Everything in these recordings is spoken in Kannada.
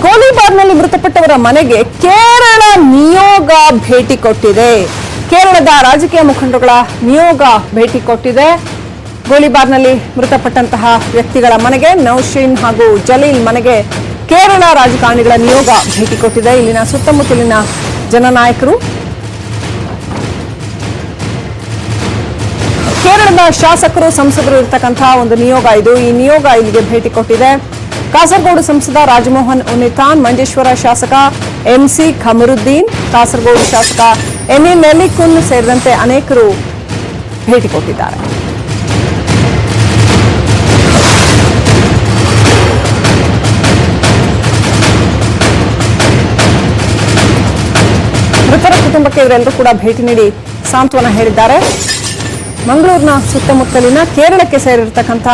ಗೋಲಿಬಾರ್ನಲ್ಲಿ ಮೃತಪಟ್ಟವರ ಮನೆಗೆ ಕೇರಳ ನಿಯೋಗ ಭೇಟಿ ಕೊಟ್ಟಿದೆ. ಕೇರಳದ ರಾಜಕೀಯ ಮುಖಂಡರುಗಳ ನಿಯೋಗ ಭೇಟಿ ಕೊಟ್ಟಿದೆ. ಗೋಲಿಬಾರ್ನಲ್ಲಿ ಮೃತಪಟ್ಟಂತಹ ವ್ಯಕ್ತಿಗಳ ಮನೆಗೆ ನೌಶೀನ್ ಹಾಗೂ ಜಲೀಲ್ ಮನೆಗೆ ಕೇರಳ ರಾಜಕಾರಣಿಗಳ ನಿಯೋಗ ಭೇಟಿ ಕೊಟ್ಟಿದೆ. ಇಲ್ಲಿನ ಸುತ್ತಮುತ್ತಲಿನ ಜನನಾಯಕರು, ಕೇರಳದ ಶಾಸಕರು, ಸಂಸದರು ಇರತಕ್ಕಂತಹ ಒಂದು ನಿಯೋಗ ಇದು. ಈ ನಿಯೋಗ ಇಲ್ಲಿಗೆ ಭೇಟಿ ಕೊಟ್ಟಿದೆ. ಕಾಸರಗೋಡು ಸಂಸದ ರಾಜಮೋಹನ್ ಉನ್ನಿತಾನ್, ಮಂಜೇಶ್ವರ ಶಾಸಕ ಎಂಸಿ ಖಮರುದ್ದೀನ್, ಕಾಸರಗೋಡು ಶಾಸಕ ಎಂಎ ನೆಲ್ಲಿಕುನ್ ಸೇರಿದಂತೆ ಅನೇಕರು ಭೇಟಿ ಕೊಟ್ಟಿದ್ದಾರೆ. ಮೃತರ ಕುಟುಂಬಕ್ಕೆ ಇವರೆಲ್ಲರೂ ಕೂಡ ಭೇಟಿ ನೀಡಿ ಸಾಂತ್ವನ ಹೇಳಿದ್ದಾರೆ. ಮಂಗಳೂರಿನ ಸುತ್ತಮುತ್ತಲಿನ ಕೇರಳಕ್ಕೆ ಸೇರಿರತಕ್ಕಂಥ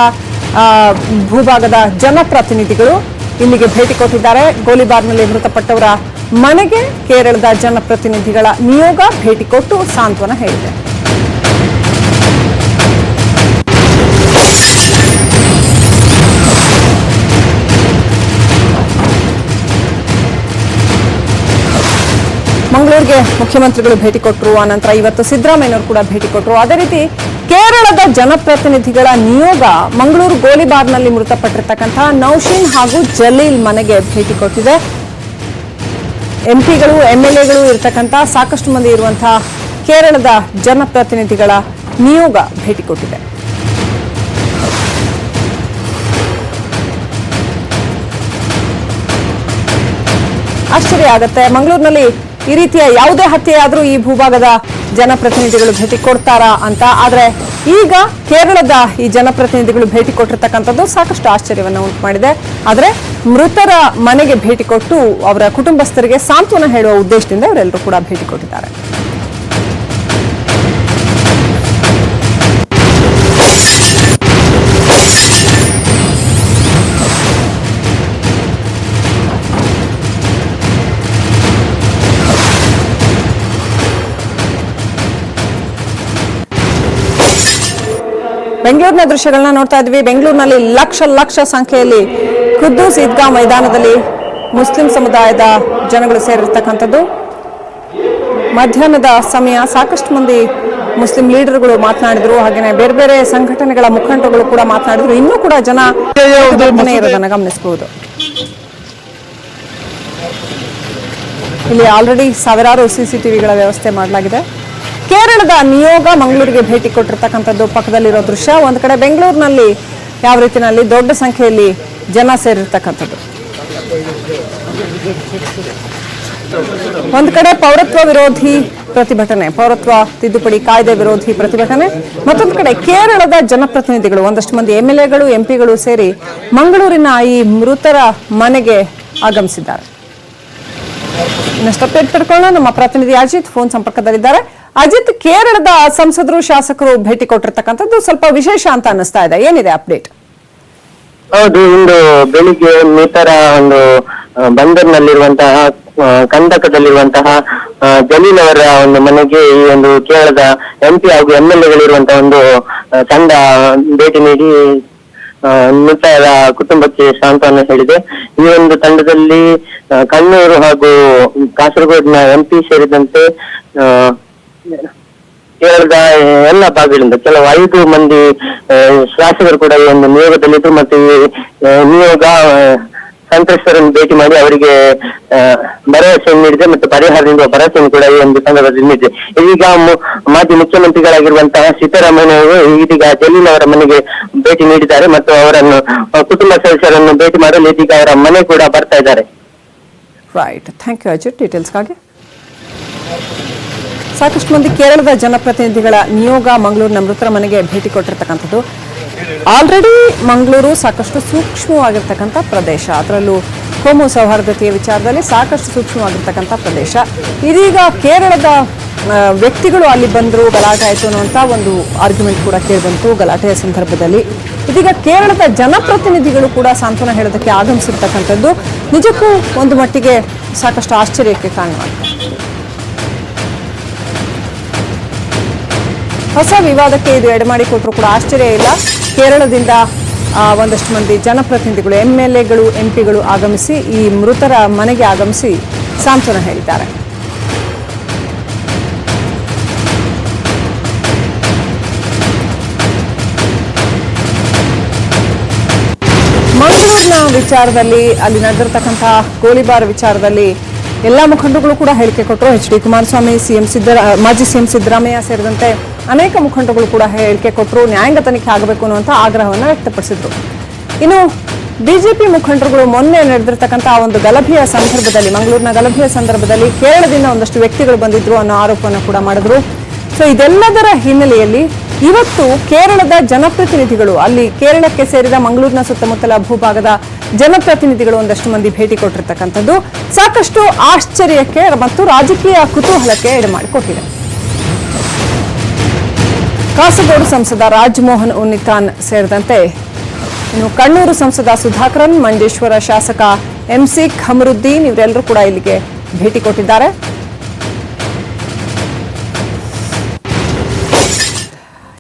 ಭೂಭಾಗದ ಜನಪ್ರತಿನಿಧಿಗಳು ಇಲ್ಲಿಗೆ ಭೇಟಿ ಕೊಟ್ಟಿದ್ದಾರೆ. ಗೋಲಿಬಾರ್ನಲ್ಲಿ ಮೃತಪಟ್ಟವರ ಮನೆಗೆ ಕೇರಳದ ಜನಪ್ರತಿನಿಧಿಗಳ ನಿಯೋಗ ಭೇಟಿ ಕೊಟ್ಟು ಸಾಂತ್ವನ ಹೇಳಿದೆ. ಮಂಗಳೂರಿಗೆ ಮುಖ್ಯಮಂತ್ರಿಗಳು ಭೇಟಿ ಕೊಟ್ಟರು. ಆನಂತರ ಇವತ್ತು ಸಿದ್ದರಾಮಯ್ಯನವರು ಕೂಡ ಭೇಟಿ ಕೊಟ್ಟರು. ಅದೇ ರೀತಿ ಕೇರಳದ ಜನಪ್ರತಿನಿಧಿಗಳ ನಿಯೋಗ ಮಂಗಳೂರು ಗೋಲಿಬಾರ್ನಲ್ಲಿ ಮೃತಪಟ್ಟಿರ್ತಕ್ಕಂತಹ ನೌಶೀನ್ ಹಾಗೂ ಜಲೀಲ್ ಮನೆಗೆ ಭೇಟಿ ಕೊಟ್ಟಿದೆ. ಎಂಪಿಗಳು, ಎಂಎಲ್ಎಗಳು ಇರತಕ್ಕಂಥ ಸಾಕಷ್ಟು ಮಂದಿ ಇರುವಂತಹ ಕೇರಳದ ಜನಪ್ರತಿನಿಧಿಗಳ ನಿಯೋಗ ಭೇಟಿ ಕೊಟ್ಟಿದೆ. ಆಶ್ಚರ್ಯ ಆಗತ್ತೆ, ಮಂಗಳೂರಿನಲ್ಲಿ ಈ ರೀತಿಯ ಯಾವುದೇ ಹತ್ಯೆ ಆದರೂ ಈ ಭೂಭಾಗದ ಜನಪ್ರತಿನಿಧಿಗಳು ಭೇಟಿ ಕೊಡ್ತಾರಾ ಅಂತ. ಆದ್ರೆ ಈಗ ಕೇರಳದ ಈ ಜನಪ್ರತಿನಿಧಿಗಳು ಭೇಟಿ ಕೊಟ್ಟಿರ್ತಕ್ಕಂಥದ್ದು ಸಾಕಷ್ಟು ಆಶ್ಚರ್ಯವನ್ನು ಉಂಟು ಮಾಡಿದೆ. ಆದ್ರೆ ಮೃತರ ಮನೆಗೆ ಭೇಟಿ ಕೊಟ್ಟು ಅವರ ಕುಟುಂಬಸ್ಥರಿಗೆ ಸಾಂತ್ವನ ಹೇಳುವ ಉದ್ದೇಶದಿಂದ ಇವರೆಲ್ಲರೂ ಕೂಡ ಭೇಟಿ ಕೊಟ್ಟಿದ್ದಾರೆ. ಬೆಂಗಳೂರಿನ ದೃಶ್ಯಗಳನ್ನ ನೋಡ್ತಾ ಇದ್ವಿ. ಬೆಂಗಳೂರಿನಲ್ಲಿ ಲಕ್ಷ ಸಂಖ್ಯೆಯಲ್ಲಿ ಖುದ್ದೂಸ್ ಈದ್ಗಾ ಮೈದಾನದಲ್ಲಿ ಮುಸ್ಲಿಂ ಸಮುದಾಯದ ಜನಗಳು ಸೇರಿರ್ತಕ್ಕಂಥದ್ದು. ಮಧ್ಯಾಹ್ನದ ಸಮಯ ಸಾಕಷ್ಟು ಮಂದಿ ಮುಸ್ಲಿಂ ಲೀಡರ್ಗಳು ಮಾತನಾಡಿದ್ರು. ಹಾಗೆಯೇ ಬೇರೆ ಬೇರೆ ಸಂಘಟನೆಗಳ ಮುಖಂಡರುಗಳು ಕೂಡ ಮಾತನಾಡಿದ್ರು. ಇನ್ನೂ ಕೂಡ ಜನ ಇರೋದನ್ನ ಗಮನಿಸಬಹುದು. ಇಲ್ಲಿ ಆಲ್ರೆಡಿ ಸಾವಿರಾರು ಸಿಸಿಟಿವಿಗಳ ವ್ಯವಸ್ಥೆ ಮಾಡಲಾಗಿದೆ. ಕೇರಳದ ನಿಯೋಗ ಮಂಗಳೂರಿಗೆ ಭೇಟಿ ಕೊಟ್ಟಿರ್ತಕ್ಕಂಥದ್ದು ಪಕ್ಕದಲ್ಲಿರೋ ದೃಶ್ಯ. ಒಂದು ಕಡೆ ಬೆಂಗಳೂರಿನಲ್ಲಿ ಯಾವ ರೀತಿಯಲ್ಲಿ ದೊಡ್ಡ ಸಂಖ್ಯೆಯಲ್ಲಿ ಜನ ಸೇರಿರ್ತಕ್ಕಂಥದ್ದು, ಒಂದು ಕಡೆ ಪೌರತ್ವ ವಿರೋಧಿ ಪ್ರತಿಭಟನೆ, ಪೌರತ್ವ ತಿದ್ದುಪಡಿ ಕಾಯ್ದೆ ವಿರೋಧಿ ಪ್ರತಿಭಟನೆ, ಮತ್ತೊಂದು ಕಡೆ ಕೇರಳದ ಜನಪ್ರತಿನಿಧಿಗಳು, ಒಂದಷ್ಟು ಮಂದಿ ಎಂಎಲ್ಎಗಳು, ಎಂಪಿಗಳು ಸೇರಿ ಮಂಗಳೂರಿನ ಈ ಮೃತರ ಮನೆಗೆ ಆಗಮಿಸಿದ್ದಾರೆ. ಇನ್ನಷ್ಟು ಅಪ್ಡೇಟ್ ಪಡ್ಕೊಳ್ಳೋಣ. ನಮ್ಮ ಪ್ರತಿನಿಧಿ ಅಜಿತ್ ಫೋನ್ ಸಂಪರ್ಕದಲ್ಲಿದ್ದಾರೆ. ಅಜಿತ್, ಕೇರಳದ ಸಂಸದರು, ಶಾಸಕರು ಭೇಟಿ ಕೊಟ್ಟಿರ್ತಕ್ಕಂಥದ್ದು ಸ್ವಲ್ಪ ವಿಶೇಷ ಅಂತ ಅನಿಸ್ತಾ ಇದೆ. ಏನಿದೆ ಅಪ್ಡೇಟ್? ಹೌದು, ಇಂದು ಬೆಳಿಗ್ಗೆ ಮೀತರ ಒಂದು ಬಂದರ್ನಲ್ಲಿರುವಂತಹ ಕಂದಕದಲ್ಲಿರುವಂತಹ ಜಲೀಲ್ ಅವರ ಒಂದು ಮನೆಗೆ ಈ ಒಂದು ಕೇರಳದ ಎಂಪಿ ಹಾಗೂ ಎಂಎಲ್ಎಗಳಿರುವಂತಹ ಒಂದು ತಂಡ ಭೇಟಿ ನೀಡಿ ಮೃತರ ಕುಟುಂಬಕ್ಕೆ ಸಾಂತ್ವನ ಹೇಳಿದೆ. ಈ ಒಂದು ತಂಡದಲ್ಲಿ ಕಣ್ಣೂರು ಹಾಗೂ ಕಾಸರಗೋಡಿನ ಎಂಪಿ ಸೇರಿದಂತೆ ಕೇರಳದ ಎಲ್ಲ ಭಾಗಗಳಿಂದ ಕೆಲವು 5 ಮಂದಿ ಶಾಸಕರು ಕೂಡ ಈ ಒಂದು ನಿಯೋಗದಲ್ಲಿದ್ದು, ಮತ್ತು ಈ ನಿಯೋಗ ಸಂತ್ರಸ್ತರನ್ನು ಭೇಟಿ ಮಾಡಿ ಅವರಿಗೆ ಭರವಸೆಯನ್ನು ನೀಡಿದೆ ಮತ್ತು ಪರಿಹಾರ ನೀಡುವ ಭರವಸೆಯನ್ನು ಕೂಡ ಈ ಒಂದು ಸಂದರ್ಭದಲ್ಲಿ ನೀಡಿದೆ. ಇದೀಗ ಮಾಜಿ ಮುಖ್ಯಮಂತ್ರಿಗಳಾಗಿರುವಂತಹ ಸಿದ್ದರಾಮಯ್ಯ ಅವರು ಇದೀಗ ಜಲೀಲ್ ಅವರ ಮನೆಗೆ ಭೇಟಿ ನೀಡಿದ್ದಾರೆ ಮತ್ತು ಅವರನ್ನು ಕುಟುಂಬ ಸದಸ್ಯರನ್ನು ಭೇಟಿ ಮಾಡಲು ಇದೀಗ ಅವರ ಮನೆ ಕೂಡ ಬರ್ತಾ ಇದ್ದಾರೆ. ರೈಟ್, ಥ್ಯಾಂಕ್ ಯು ಅಜಿತ್ ಡೀಟೇಲ್ಸ್ಗಾಗಿ. ಸಾಕಷ್ಟು ಮಂದಿ ಕೇರಳದ ಜನಪ್ರತಿನಿಧಿಗಳ ನಿಯೋಗ ಮಂಗಳೂರಿನ ಮೃತರ ಮನೆಗೆ ಭೇಟಿ ಕೊಟ್ಟಿರ್ತಕ್ಕಂಥದ್ದು. ಆಲ್ರೆಡಿ ಮಂಗಳೂರು ಸಾಕಷ್ಟು ಸೂಕ್ಷ್ಮವಾಗಿರ್ತಕ್ಕಂಥ ಪ್ರದೇಶ, ಅದರಲ್ಲೂ ಕೋಮು ಸೌಹಾರ್ದತೆಯ ವಿಚಾರದಲ್ಲಿ ಸಾಕಷ್ಟು ಸೂಕ್ಷ್ಮವಾಗಿರ್ತಕ್ಕಂಥ ಪ್ರದೇಶ. ಇದೀಗ ಕೇರಳದ ವ್ಯಕ್ತಿಗಳು ಅಲ್ಲಿ ಬಂದರು, ಗಲಾಟೆ ಆಯಿತು ಅನ್ನುವಂಥ ಒಂದು ಆರ್ಗ್ಯುಮೆಂಟ್ ಕೂಡ ಕೇಳಿಬಂತು ಗಲಾಟೆಯ ಸಂದರ್ಭದಲ್ಲಿ. ಇದೀಗ ಕೇರಳದ ಜನಪ್ರತಿನಿಧಿಗಳು ಕೂಡ ಸಾಂತ್ವನ ಹೇಳೋದಕ್ಕೆ ಆಗಮಿಸಿರ್ತಕ್ಕಂಥದ್ದು ನಿಜಕ್ಕೂ ಒಂದು ಮಟ್ಟಿಗೆ ಸಾಕಷ್ಟು ಆಶ್ಚರ್ಯಕ್ಕೆ ಕಾರಣವಾಗಿದೆ. ಹೊಸ ವಿವಾದಕ್ಕೆ ಇದು ಎಡೆಮಾಡಿಕೊಟ್ರು ಕೂಡ ಆಶ್ಚರ್ಯ ಇಲ್ಲ. ಕೇರಳದಿಂದ ಒಂದಷ್ಟು ಮಂದಿ ಜನಪ್ರತಿನಿಧಿಗಳು MLAಗಳು MP ಗಳು ಆಗಮಿಸಿ ಈ ಮೃತರ ಮನೆಗೆ ಆಗಮಿಸಿ ಸಾಂತ್ವನ ಹೇಳಿದ್ದಾರೆ. ಮಂಗಳೂರಿನ ವಿಚಾರದಲ್ಲಿ ಅಲ್ಲಿ ನಡೆದಿರತಕ್ಕಂಥ ಗೋಲಿಬಾರ್ ವಿಚಾರದಲ್ಲಿ ಎಲ್ಲ ಮುಖಂಡರುಗಳು ಕೂಡ ಹೇಳಿಕೆ ಕೊಟ್ಟರು. HD ಕುಮಾರಸ್ವಾಮಿ, ಮಾಜಿ CM ಸಿದ್ದರಾಮಯ್ಯ ಸೇರಿದಂತೆ ಅನೇಕ ಮುಖಂಡರುಗಳು ಕೂಡ ಹೇಳಿಕೆ ಕೊಟ್ಟರು. ನ್ಯಾಯಾಂಗ ತನಿಖೆ ಆಗಬೇಕು ಅನ್ನುವಂಥ ಆಗ್ರಹವನ್ನು ವ್ಯಕ್ತಪಡಿಸಿದ್ರು. ಇನ್ನು ಬಿಜೆಪಿ ಮುಖಂಡರುಗಳು ಮೊನ್ನೆ ನಡೆದಿರತಕ್ಕಂಥ ಒಂದು ಗಲಭೆಯ ಸಂದರ್ಭದಲ್ಲಿ, ಮಂಗಳೂರಿನ ಗಲಭೆಯ ಸಂದರ್ಭದಲ್ಲಿ ಕೇರಳದಿಂದ ಒಂದಷ್ಟು ವ್ಯಕ್ತಿಗಳು ಬಂದಿದ್ರು ಅನ್ನೋ ಆರೋಪವನ್ನು ಕೂಡ ಮಾಡಿದ್ರು. ಸೊ ಇದೆಲ್ಲದರ ಹಿನ್ನೆಲೆಯಲ್ಲಿ ಇವತ್ತು ಕೇರಳದ ಜನಪ್ರತಿನಿಧಿಗಳು, ಅಲ್ಲಿ ಕೇರಳಕ್ಕೆ ಸೇರಿದ ಮಂಗಳೂರಿನ ಸುತ್ತಮುತ್ತಲ ಭೂಭಾಗದ ಜನಪ್ರತಿನಿಧಿಗಳು ಒಂದಷ್ಟು ಮಂದಿ ಭೇಟಿ ಕೊಟ್ಟಿರ್ತಕ್ಕಂಥದ್ದು ಸಾಕಷ್ಟು ಆಶ್ಚರ್ಯಕ್ಕೆ ಮತ್ತು ರಾಜಕೀಯ ಕುತೂಹಲಕ್ಕೆ ಎಡೆಮಾಡಿಕೊಟ್ಟಿದೆ. ಕಾಸರಗೋಡು ಸಂಸದ ರಾಜಮೋಹನ್ ಉನ್ನಿತಾನ್ ಸೇರಿದಂತೆ ಇನ್ನು ಕಣ್ಣೂರು ಸಂಸದ ಸುಧಾಕರನ್, ಮಂಜೇಶ್ವರ ಶಾಸಕ MC ಖಮರುದ್ದೀನ್ ಇವರೆಲ್ಲರೂ ಕೂಡ ಇಲ್ಲಿಗೆ ಭೇಟಿ ಕೊಟ್ಟಿದ್ದಾರೆ.